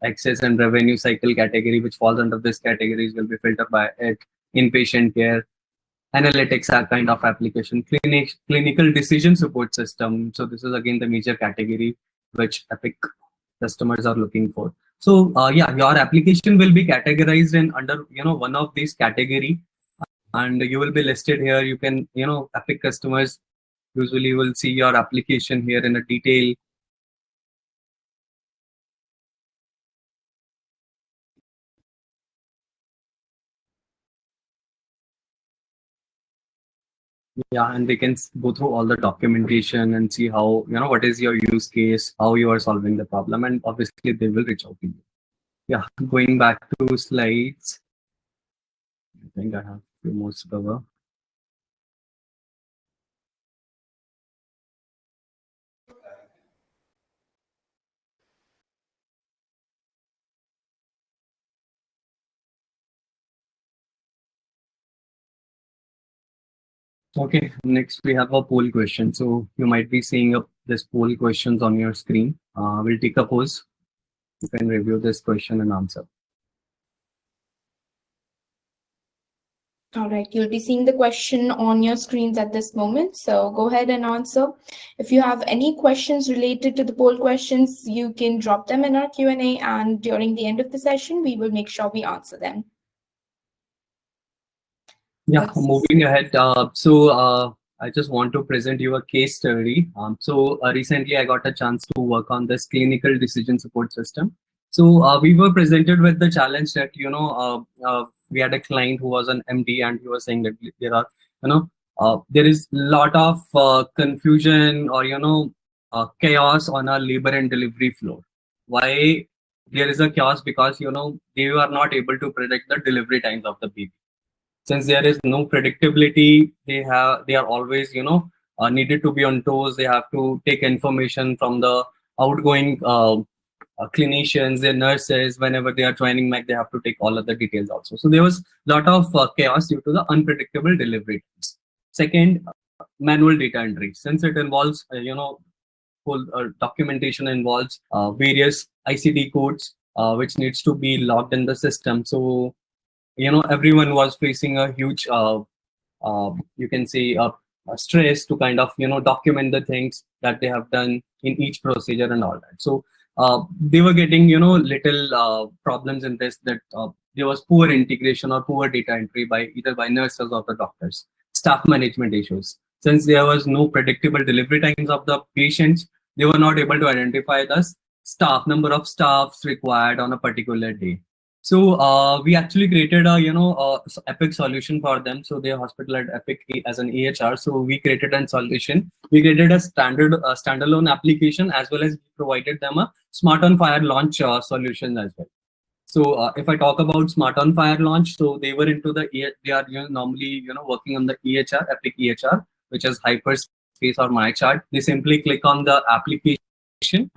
access and revenue cycle category, which falls under this categories will be filtered by it. Inpatient care, analytics are kind of application, clinical decision support system. So this is again the major category which Epic customers are looking for. So yeah, your application will be categorized in under one of these category, and you will be listed here. You can Epic customers usually will see your application here in a detail. Yeah, and they can go through all the documentation and see how, what is your use case, how you are solving the problem, and obviously they will reach out to you. Yeah, going back to slides. I think I have a few more to cover. Okay, next we have a poll question. So you might be seeing this poll questions on your screen. We'll take a pause. You can review this question and answer. All right, you'll be seeing the question on your screens at this moment. So go ahead and answer. If you have any questions related to the poll questions, you can drop them in our Q&A, and during the end of the session, we will make sure we answer them. Yeah, moving ahead. So I just want to present you a case study. Recently I got a chance to work on this clinical decision support system. We were presented with the challenge that, we had a client who was an MD and he was saying that there are, there is a lot of confusion or, chaos on our labor and delivery floor. Why there is a chaos? Because, they are not able to predict the delivery times of the people. Since there is no predictability, they are always needed to be on toes. They have to take information from the outgoing clinicians, their nurses. Whenever they are joining Mac, they have to take all of the details also. So there was a lot of chaos due to the unpredictable delivery times. Second, manual data entry. Since it involves full documentation, involves various ICD codes which needs to be logged in the system. So everyone was facing a huge you can say a stress to kind of document the things that they have done in each procedure and all that. So they were getting little problems in this, that there was poor integration or poor data entry by either by nurses or the doctors. Staff management issues, since there was no predictable delivery times of the patients, they were not able to identify the number of staffs required on a particular day. So we actually created a Epic solution for them. So their hospital had Epic as an EHR. So we created a solution. We created a standalone application, as well as provided them a Smart on FHIR launch solution as well. So if I talk about Smart on FHIR launch, so they were into the they are normally working on the EHR, Epic EHR, which is Hyperspace or MyChart. They simply click on the application,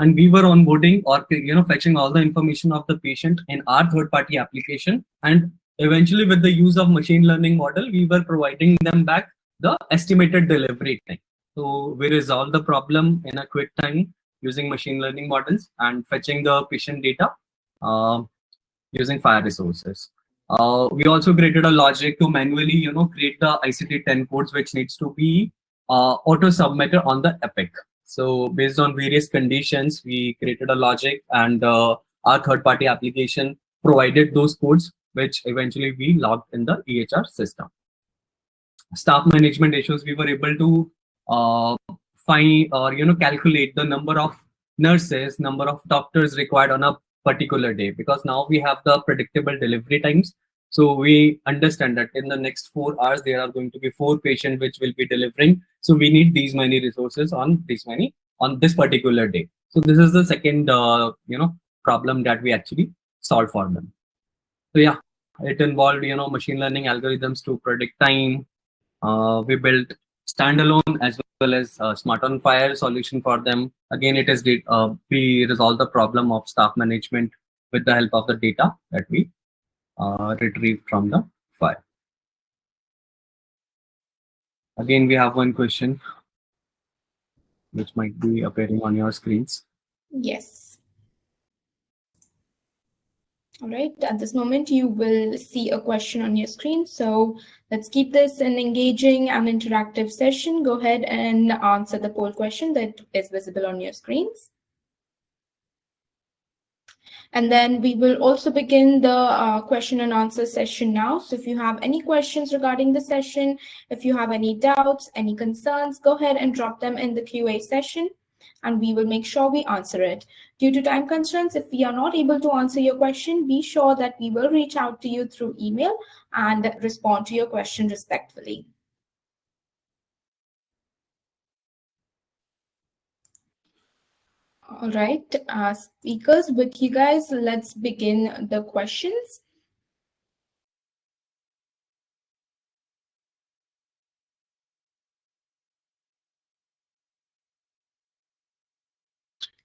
and we were onboarding or fetching all the information of the patient in our third-party application, and eventually with the use of machine learning model, we were providing them back the estimated delivery time. So we resolved the problem in a quick time using machine learning models and fetching the patient data using FHIR resources. We also created a logic to manually create the ICD-10 codes, which needs to be auto submitted on the Epic. So based on various conditions, we created a logic, and our third-party application provided those codes, which eventually we logged in the EHR system. Staff management issues, we were able to find or calculate the number of nurses, number of doctors required on a particular day, because now we have the predictable delivery times. So we understand that in the next 4 hours, there are going to be 4 patients which will be delivering. So we need these many resources on this particular day. So this is the second, problem that we actually solve for them. So yeah, it involved, machine learning algorithms to predict time. We built standalone as well as Smart on FHIR solution for them. Again, it is we resolve the problem of staff management with the help of the data that we retrieved from the FHIR. Again, we have one question which might be appearing on your screens. Yes. All right, at this moment, you will see a question on your screen. So let's keep this an engaging and interactive session. Go ahead and answer the poll question that is visible on your screens. And then we will also begin the question and answer session now. So if you have any questions regarding the session, if you have any doubts, any concerns, go ahead and drop them in the QA session, and we will make sure we answer it. Due to time constraints, if we are not able to answer your question, be sure that we will reach out to you through email and respond to your question respectfully. All right, speakers, with you guys, let's begin the questions.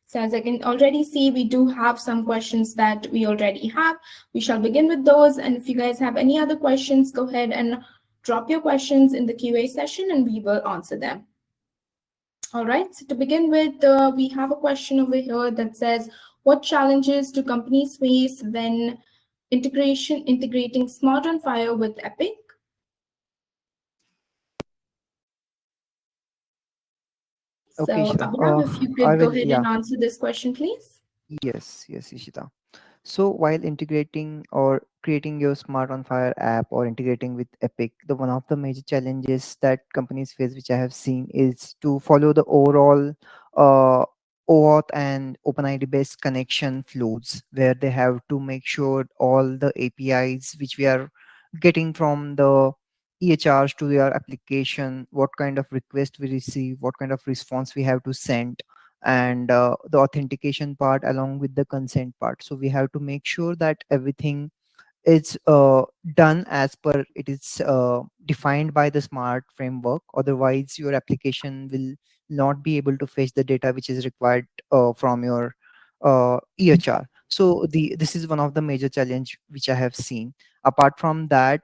So as I can already see, we do have some questions that we already have. We shall begin with those. And if you guys have any other questions, go ahead and drop your questions in the QA session and we will answer them. All right, so to begin with, we have a question over here that says, what challenges do companies face when integrating Smart on FHIR with Epic? Okay, so Ishita. Abhinav, if you could go ahead and answer this question, please. Yes, Ishita. So while integrating or creating your Smart on Fire app or integrating with Epic, the one of the major challenges that companies face, which I have seen, is to follow the overall uh, OAuth and OpenID based connection flows, where they have to make sure all the APIs which we are getting from the EHRs to their application, what kind of request we receive, what kind of response we have to send, and the authentication part along with the consent part. So we have to make sure that everything is done as per it is defined by the smart framework. Otherwise your application will not be able to fetch the data which is required from your EHR. So this is one of the major challenge which I have seen. Apart from that,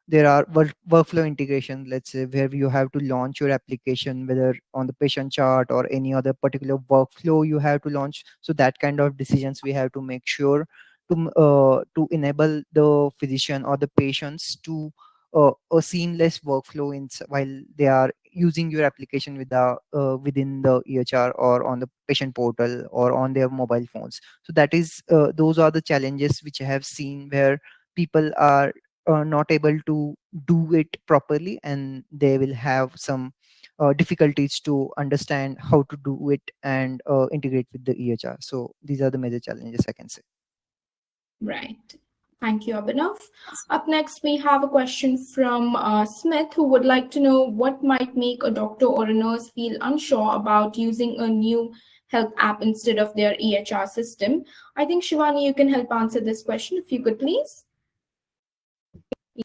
there are workflow integration, let's say, where you have to launch your application whether on the patient chart or any other particular workflow you have to launch. So that kind of decisions we have to make sure to enable the physician or the patients to a seamless workflow while they are using your application within the EHR or on the patient portal or on their mobile phones. So that is those are the challenges which I have seen where people are not able to do it properly, and they will have some difficulties to understand how to do it and integrate with the EHR. So these are the major challenges I can say. Right. Thank you, Abhinav. Up next, we have a question from Smith, who would like to know what might make a doctor or a nurse feel unsure about using a new health app instead of their EHR system. I think, Shivani, you can help answer this question if you could, please.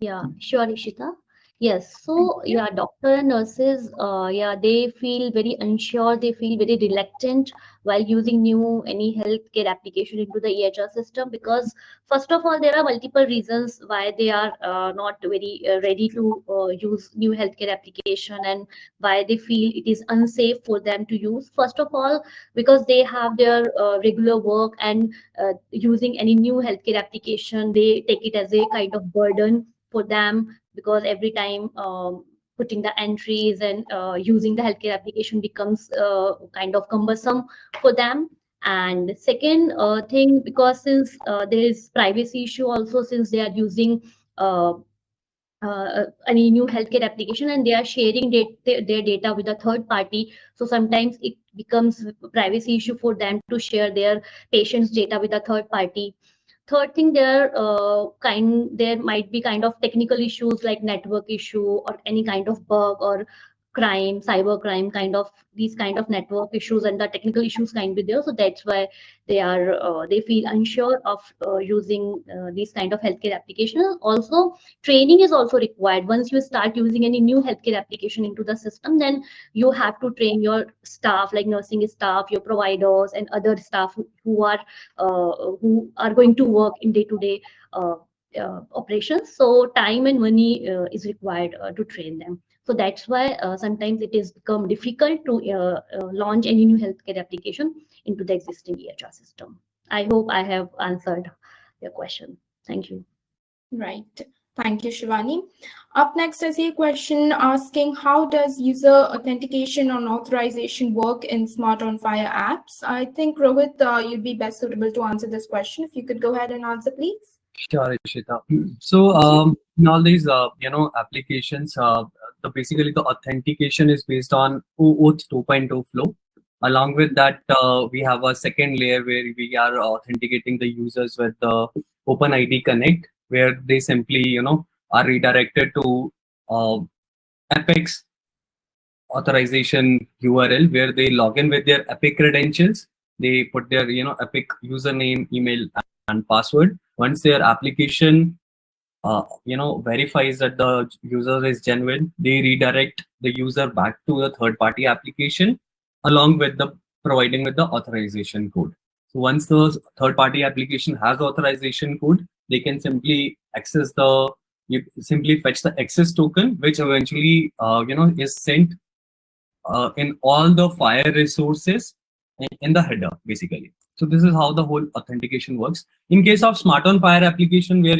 Yeah, sure, Ishita. Yes, Thank so you. yeah, doctor and nurses, yeah, they feel very unsure, they feel very reluctant while using new any healthcare application into the EHR system because first of all, there are multiple reasons why they are not very ready to use new healthcare application and why they feel it is unsafe for them to use. First of all, because they have their regular work and using any new healthcare application, they take it as a kind of burden for them because every time putting the entries and using the healthcare application becomes kind of cumbersome for them. And second thing, because since there is privacy issue also, since they are using uh, any new healthcare application and they are sharing their data with a third party, so sometimes it becomes privacy issue for them to share their patients data with a third party. Third thing, there might be kind of technical issues like network issue or any kind of bug or crime, cyber crime, kind of these kind of network issues and the technical issues can be there. So that's why they feel unsure of using these kind of healthcare applications. Also, training is also required. Once you start using any new healthcare application into the system, then you have to train your staff, like nursing staff, your providers, and other staff who are going to work in day-to-day operations. So time and money is required to train them. So that's why sometimes it is become difficult to launch any new healthcare application into the existing EHR system. I hope I have answered your question. Thank you. Right. Thank you, Shivani. Up next, I see a question asking how does user authentication and authorization work in Smart on Fire apps? I think, Rohit, you'd be best suitable to answer this question. If you could go ahead and answer, please. Sure, Ishita. So, Thank you. in all these, applications, basically the authentication is based on OAuth 2.0 flow. Along with that, we have a second layer where we are authenticating the users with the OpenID Connect, where they simply, are redirected to uh, Epic's authorization URL, where they log in with their Epic credentials. They put their, Epic username, email, and password. Once their application verifies that the user is genuine, they redirect the user back to the third party application along with the providing with the authorization code. So once the third party application has the authorization code, they can simply you simply fetch the access token, which eventually is sent in all the FHIR resources in the header, basically. So this is how the whole authentication works. In case of Smart on Fire application, where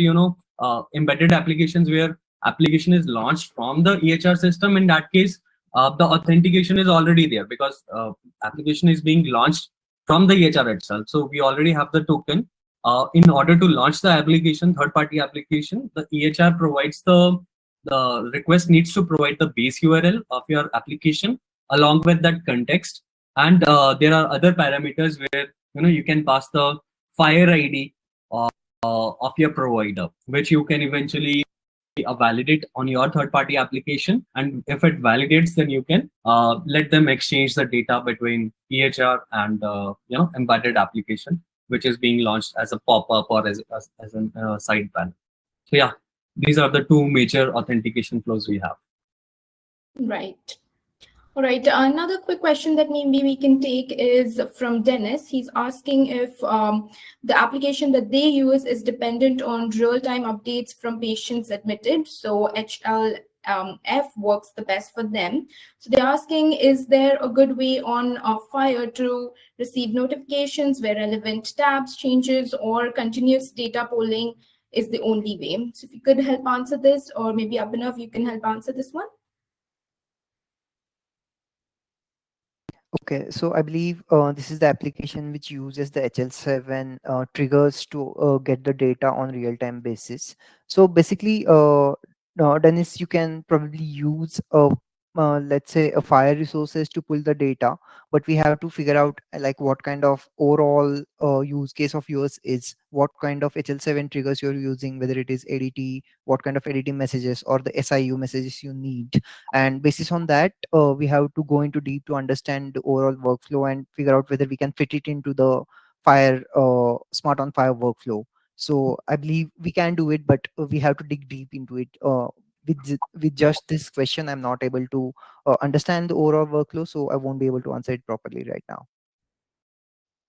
embedded applications where application is launched from the EHR system, in that case, the authentication is already there because application is being launched from the EHR itself. So we already have the token. In order to launch the application, third-party application, the EHR provides the request needs to provide the base URL of your application along with that context, and there are other parameters where you can pass the FHIR ID of your provider, which you can eventually validate on your third-party application. And if it validates, then you can let them exchange the data between EHR and embedded application, which is being launched as a pop-up or as a side panel. So yeah, these are the two major authentication flows we have. Right. All right. Another quick question that maybe we can take is from Dennis. He's asking if the application that they use is dependent on real-time updates from patients admitted. So HLF works the best for them. So they're asking, is there a good way on FHIR to receive notifications where relevant tabs, changes, or continuous data polling is the only way? So if you could help answer this, or maybe Abhinav, you can help answer this one. Okay, so I believe this is the application which uses the HL7 triggers to get the data on real-time basis. So basically, Dennis, you can probably use let's say a FHIR resources to pull the data, but we have to figure out like what kind of overall use case of yours is, what kind of HL7 triggers you're using, whether it is ADT, what kind of ADT messages or the SIU messages you need. And basis on that, we have to go into deep to understand the overall workflow and figure out whether we can fit it into the FHIR smart on FHIR workflow. So I believe we can do it, but we have to dig deep into it. With just this question, I'm not able to understand the overall workflow, so I won't be able to answer it properly right now.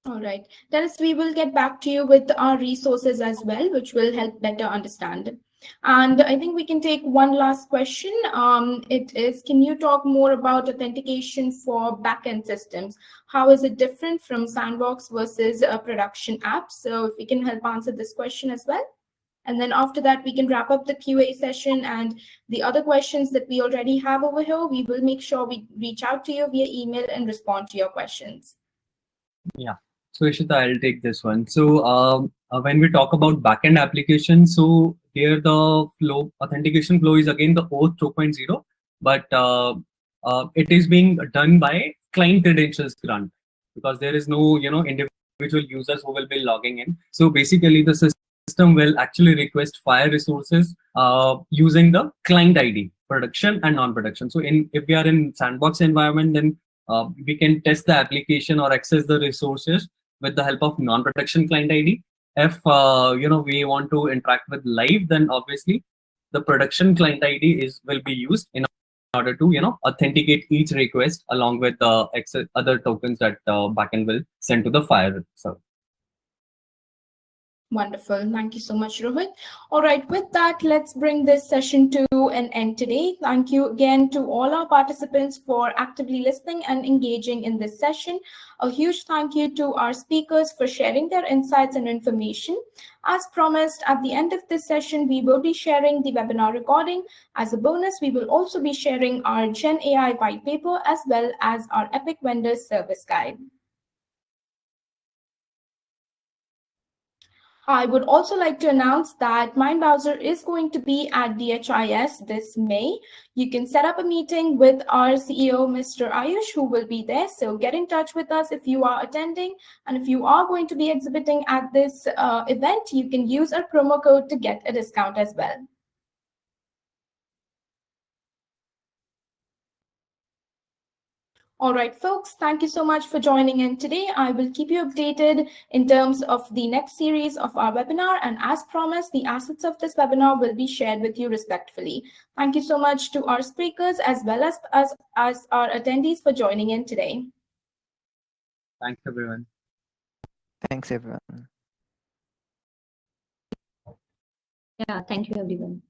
All right. Dennis, we will get back to you with our resources as well, which will help better understand. And I think we can take one last question. It is, can you talk more about authentication for backend systems? How is it different from Sandbox versus a production app? So if we can help answer this question as well. And then after that, we can wrap up the QA session, and the other questions that we already have over here, we will make sure we reach out to you via email and respond to your questions. Yeah. So Ishita, I'll take this one. So when we talk about backend applications, so here the flow authentication flow is again the OAuth 2.0, but it is being done by client credentials grant, because there is no individual users who will be logging in. So basically the system will actually request FHIR resources using the client ID, production and non-production. So if we are in Sandbox environment, then we can test the application or access the resources with the help of non-production client ID. If we want to interact with live, then obviously the production client ID will be used in order to authenticate each request along with the other tokens that backend will send to the FHIR server. Wonderful. Thank you so much, Rohit. All right, with that, let's bring this session to an end today. Thank you again to all our participants for actively listening and engaging in this session. A huge thank you to our speakers for sharing their insights and information. As promised, at the end of this session, we will be sharing the webinar recording. As a bonus, we will also be sharing our Gen AI white paper as well as our Epic Vendor Service Guide. I would also like to announce that Mindbrowser is going to be at DHIS this May. You can set up a meeting with our CEO, Mr. Ayush, who will be there. So get in touch with us if you are attending. And if you are going to be exhibiting at this event, you can use our promo code to get a discount as well. All right, folks, thank you so much for joining in today. I will keep you updated in terms of the next series of our webinar. And as promised, the assets of this webinar will be shared with you respectfully. Thank you so much to our speakers as well as our attendees for joining in today. Thanks, everyone. Thanks, everyone. Yeah, thank you, everyone.